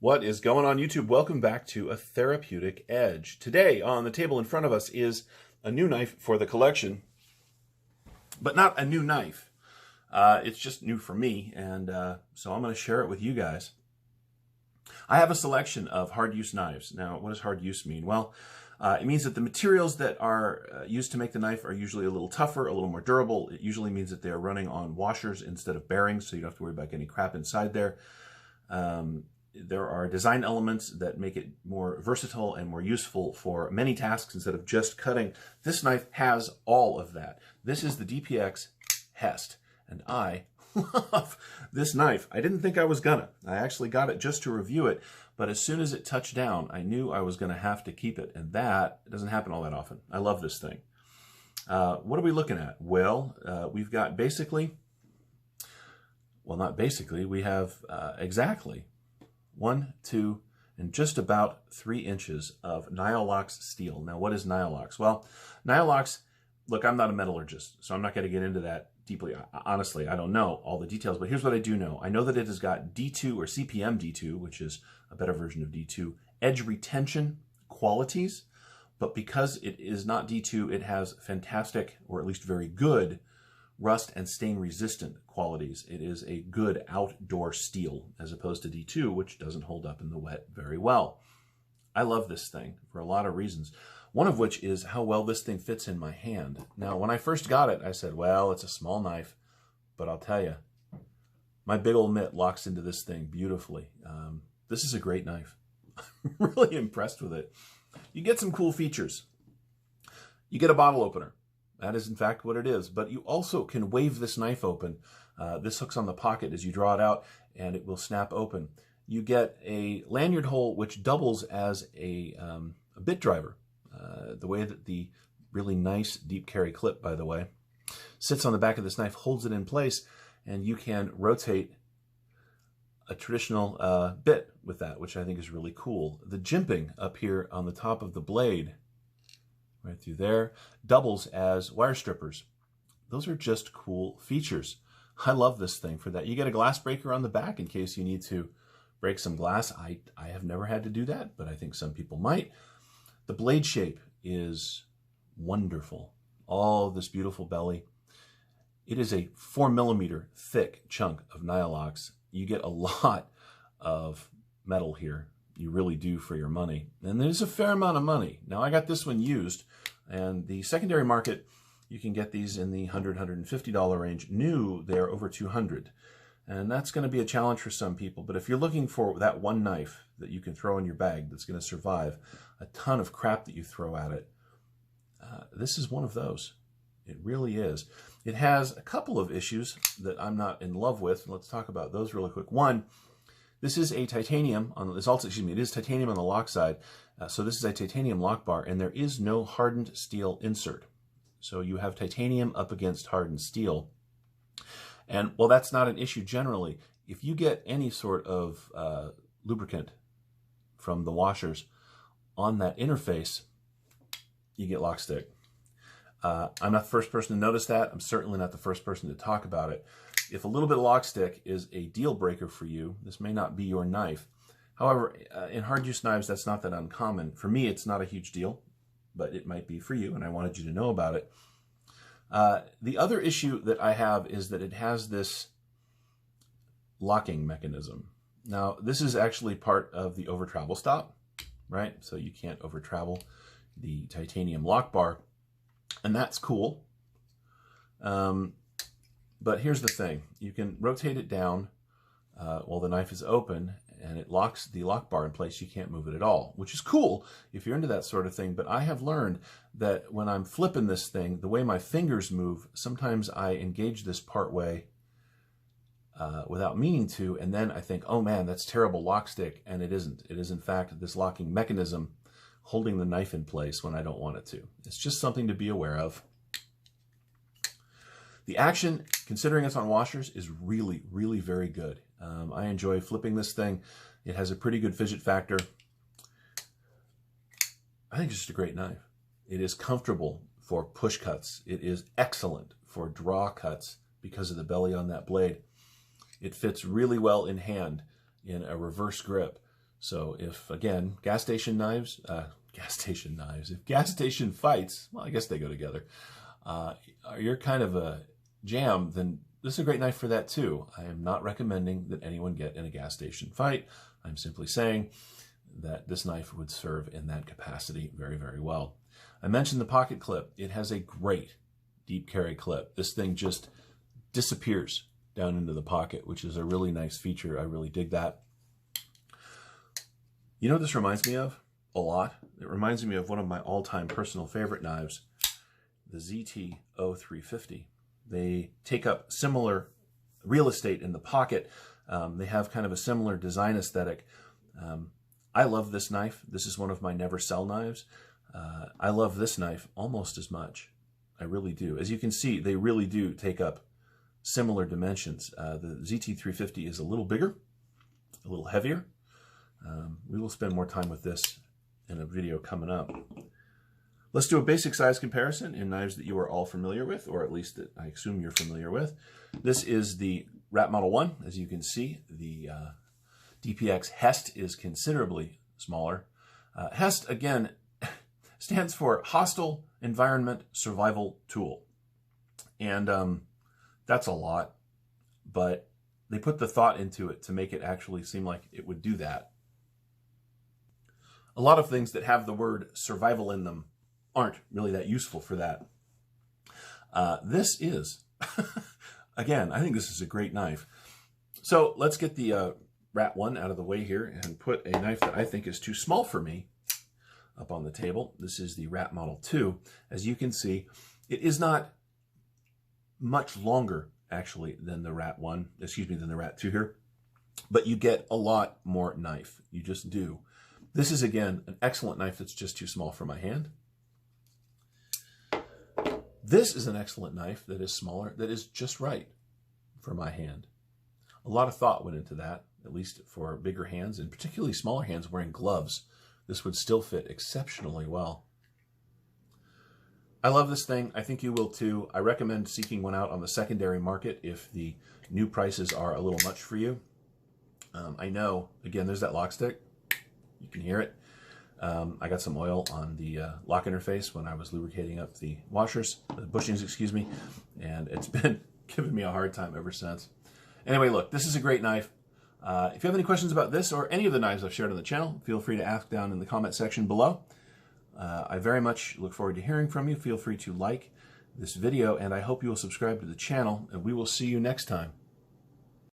What is going on, YouTube? Welcome back to A Therapeutic Edge. Today on the table in front of us is a new knife for the collection, but not a new knife. It's just new for me, and so I'm going to share it with you guys. I have a selection of hard-use knives. Now, what does hard use mean? Well, it means that the materials that are used to make the knife are usually a little tougher, a little more durable. It usually means that they are running on washers instead of bearings, so you don't have to worry about getting crap inside there. There are design elements that make it more versatile and more useful for many tasks instead of just cutting. This knife has all of that. This is the DPx H.E.S.T, and I love this knife. I didn't think I was gonna. I actually got it just to review it, but as soon as it touched down, I knew I was gonna have to keep it, and that doesn't happen all that often. I love this thing. What are we looking at? Well, we've got basically, well, not basically, we have exactly 1, 2, and just about 3 inches of Nylox steel. Now, what is Nylox? Well, Nylox, look, I'm not a metallurgist, so I'm not going to get into that deeply. Honestly, I don't know all the details, but here's what I do know. I know that it has got D2 or CPM D2, which is a better version of D2, edge retention qualities, but because it is not D2, it has fantastic, or at least very good, rust and stain resistant qualities. It is a good outdoor steel as opposed to D2, which doesn't hold up in the wet very well. I love this thing for a lot of reasons, one of which is how well this thing fits in my hand. Now, when I first got it, I said, well, it's a small knife, but I'll tell you, my big old mitt locks into this thing beautifully. This is a great knife. I'm really impressed with it. You get some cool features. You get a bottle opener. That is, in fact, what it is. But you also can wave this knife open. This hooks on the pocket as you draw it out, and it will snap open. You get a lanyard hole, which doubles as a bit driver. The way that the really nice deep carry clip, by the way, sits on the back of this knife, holds it in place, and you can rotate a traditional bit with that, which I think is really cool. The jimping up here on the top of the blade, right through there, doubles as wire strippers. Those are just cool features. I love this thing for that. You get a glass breaker on the back in case you need to break some glass. I have never had to do that, but I think some people might. The blade shape is wonderful. All this beautiful belly. It is a 4mm thick chunk of Nylox. You get a lot of metal here. You really do for your money. And there's a fair amount of money. Now, I got this one used, and the secondary market, you can get these in the $100, $150 range. New, they're over $200. And that's going to be a challenge for some people. But if you're looking for that one knife that you can throw in your bag that's going to survive a ton of crap that you throw at it, this is one of those. It really is. It has a couple of issues that I'm not in love with. Let's talk about those really quick. One, this is a titanium on this also, excuse me, it is titanium on the lock side. So this is a titanium lock bar, and there is no hardened steel insert. So you have titanium up against hardened steel. And while that's not an issue generally, if you get any sort of lubricant from the washers on that interface, you get lock stick. I'm not the first person to notice that. I'm certainly not the first person to talk about it. If a little bit of lock stick is a deal breaker for you, this may not be your knife. However, in hard use knives, that's not that uncommon. For me, it's not a huge deal, but it might be for you, and I wanted you to know about it. The other issue that I have is that it has this locking mechanism. Now, this is actually part of the over travel stop, right? So you can't over travel the titanium lock bar, and that's cool. But here's the thing. You can rotate it down while the knife is open, and it locks the lock bar in place. You can't move it at all, which is cool if you're into that sort of thing. But I have learned that when I'm flipping this thing, the way my fingers move, sometimes I engage this part way without meaning to, and then I think, oh man, that's terrible lock stick, and it isn't. It is, in fact, this locking mechanism holding the knife in place when I don't want it to. It's just something to be aware of. The action, considering it's on washers, is really, really very good. I enjoy flipping this thing. It has a pretty good fidget factor. I think it's just a great knife. It is comfortable for push cuts. It is excellent for draw cuts because of the belly on that blade. It fits really well in hand in a reverse grip. So if, again, if gas station fights, well, I guess they go together, you're kind of a jam, then this is a great knife for that too. I am not recommending that anyone get in a gas station fight. I'm simply saying that this knife would serve in that capacity very, very well. I mentioned the pocket clip. It has a great deep carry clip. This thing just disappears down into the pocket, which is a really nice feature. I really dig that. You know what this reminds me of a lot? It reminds me of one of my all-time personal favorite knives, the ZT-0350. They take up similar real estate in the pocket. They have kind of a similar design aesthetic. I love this knife. This is one of my never sell knives. I love this knife almost as much. I really do. As you can see, they really do take up similar dimensions. The ZT-350 is a little bigger, a little heavier. We will spend more time with this in a video coming up. Let's do a basic size comparison in knives that you are all familiar with, or at least that I assume you're familiar with. This is the Rat Model 1. As you can see, the DPx H.E.S.T is considerably smaller. H.E.S.T, again, stands for Hostile Environment Survival Tool. And that's a lot, but they put the thought into it to make it actually seem like it would do that. A lot of things that have the word survival in them aren't really that useful for that. This is, again, I think this is a great knife. So let's get the Rat 1 out of the way here and put a knife that I think is too small for me up on the table. This is the Rat Model 2. As you can see, it is not much longer, actually, than the Rat 1, than the Rat 2 here, but you get a lot more knife. You just do. This is, again, an excellent knife that's just too small for my hand. This is an excellent knife that is smaller, that is just right for my hand. A lot of thought went into that, at least for bigger hands, and particularly smaller hands wearing gloves. This would still fit exceptionally well. I love this thing. I think you will too. I recommend seeking one out on the secondary market if the new prices are a little much for you. I know, again, there's that lock stick. You can hear it. I got some oil on the lock interface when I was lubricating up the washers, the bushings, excuse me, and it's been giving me a hard time ever since. Anyway, look, this is a great knife. If you have any questions about this or any of the knives I've shared on the channel, feel free to ask down in the comment section below. I very much look forward to hearing from you. Feel free to like this video, and I hope you will subscribe to the channel, and we will see you next time.